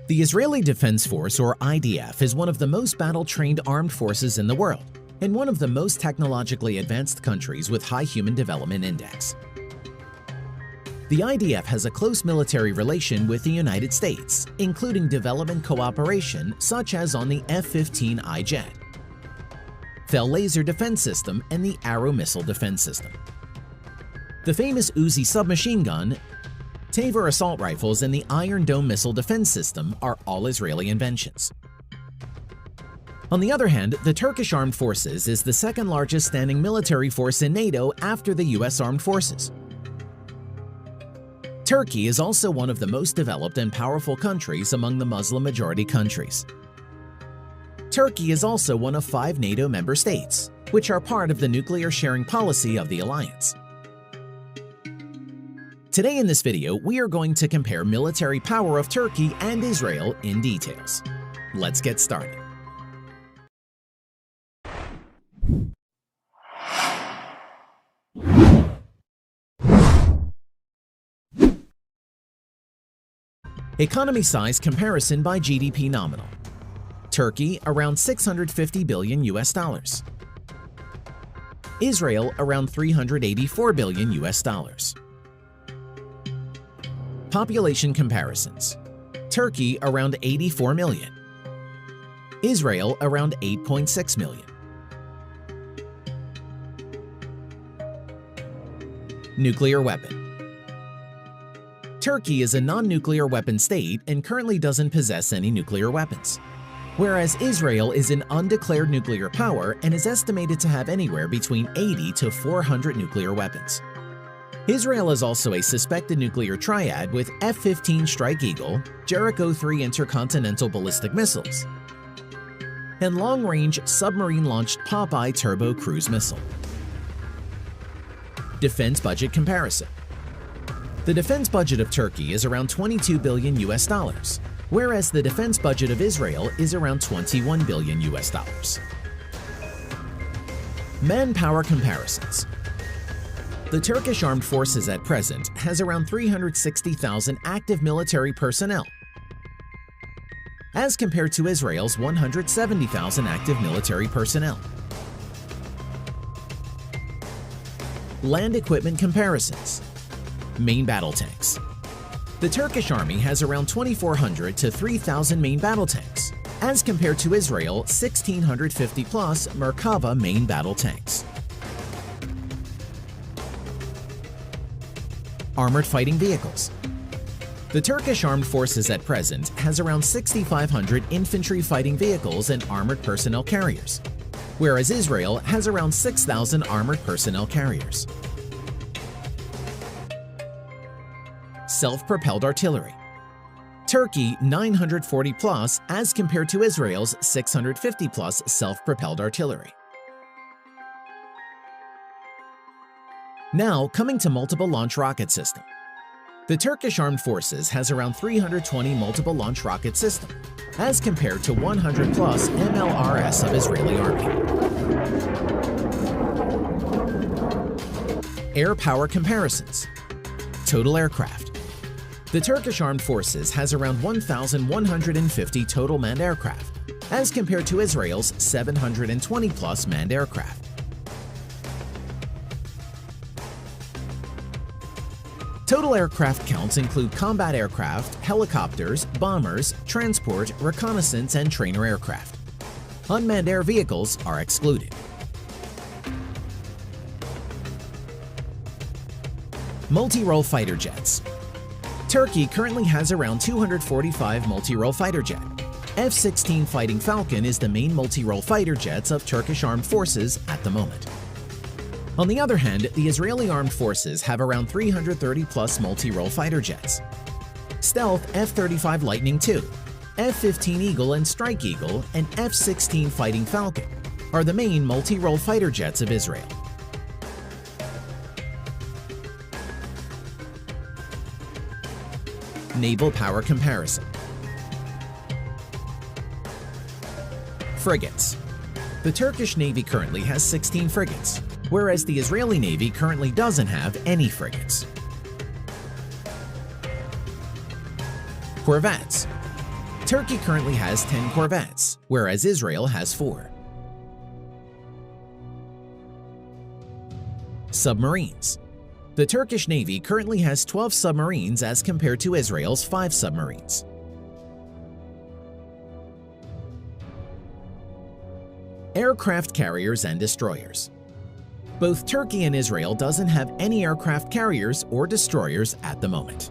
The Israeli Defense Force, or IDF, is one of the most battle-trained armed forces in the world and one of the most technologically advanced countries with high Human Development Index. The IDF has a close military relation with the United States, including development cooperation such as on the F-15I jet, Fell laser defense system, and the Arrow missile defense system. The famous Uzi submachine gun, Tavor assault rifles, and the Iron Dome missile defense system are all Israeli inventions. On the other hand, the Turkish Armed Forces is the second largest standing military force in NATO after the US Armed Forces. Turkey is also one of the most developed and powerful countries among the Muslim-majority countries. Turkey is also one of 5 NATO member states, which are part of the nuclear sharing policy of the alliance. Today in this video, we are going to compare military power of Turkey and Israel in details. Let's get started. Economy size comparison by GDP nominal. Turkey around $650 billion US. Israel around $384 billion US. Population comparisons. Turkey around 84 million. Israel around 8.6 million. Nuclear weapon. Turkey is a non-nuclear weapon state and currently doesn't possess any nuclear weapons, whereas Israel is an undeclared nuclear power and is estimated to have anywhere between 80 to 400 nuclear weapons. Israel is also a suspected nuclear triad with F-15 Strike Eagle, Jericho-3 intercontinental ballistic missiles, and long-range submarine-launched Popeye turbo cruise missile. Defense budget comparison. The defense budget of Turkey is around $22 billion US, whereas the defense budget of Israel is around $21 billion US. Manpower comparisons. The Turkish Armed Forces at present has around 360,000 active military personnel, as compared to Israel's 170,000 active military personnel. Land equipment comparisons. Main battle tanks. The Turkish army has around 2,400 to 3,000 main battle tanks, as compared to Israel 1,650 plus Merkava main battle tanks. Armored fighting vehicles. The Turkish Armed Forces at present has around 6,500 infantry fighting vehicles and armored personnel carriers, whereas Israel has around 6,000 armored personnel carriers. Self-propelled artillery. Turkey 940 plus as compared to Israel's 650 plus self-propelled artillery. Now, coming to multiple launch rocket system. The Turkish Armed Forces has around 320 multiple launch rocket system, as compared to 100 plus MLRS of Israeli Army. Air power comparisons. Total aircraft. The Turkish Armed Forces has around 1,150 total manned aircraft, as compared to Israel's 720 plus manned aircraft. Total aircraft counts include combat aircraft, helicopters, bombers, transport, reconnaissance, and trainer aircraft. Unmanned air vehicles are excluded. Multi-role fighter jets. Turkey currently has around 245 multi-role fighter jet. F-16 Fighting Falcon is the main multi-role fighter jets of Turkish Armed Forces at the moment. On the other hand, the Israeli Armed Forces have around 330 plus multi-role fighter jets. Stealth F-35 Lightning II, F-15 Eagle and Strike Eagle, and F-16 Fighting Falcon are the main multi-role fighter jets of Israel. Naval power comparison. Frigates. The Turkish Navy currently has 16 frigates, whereas the Israeli Navy currently doesn't have any frigates. Corvettes. Turkey currently has 10 corvettes, whereas Israel has 4. Submarines. The Turkish Navy currently has 12 submarines as compared to Israel's 5 submarines. Aircraft carriers and destroyers. Both Turkey and Israel doesn't have any aircraft carriers or destroyers at the moment.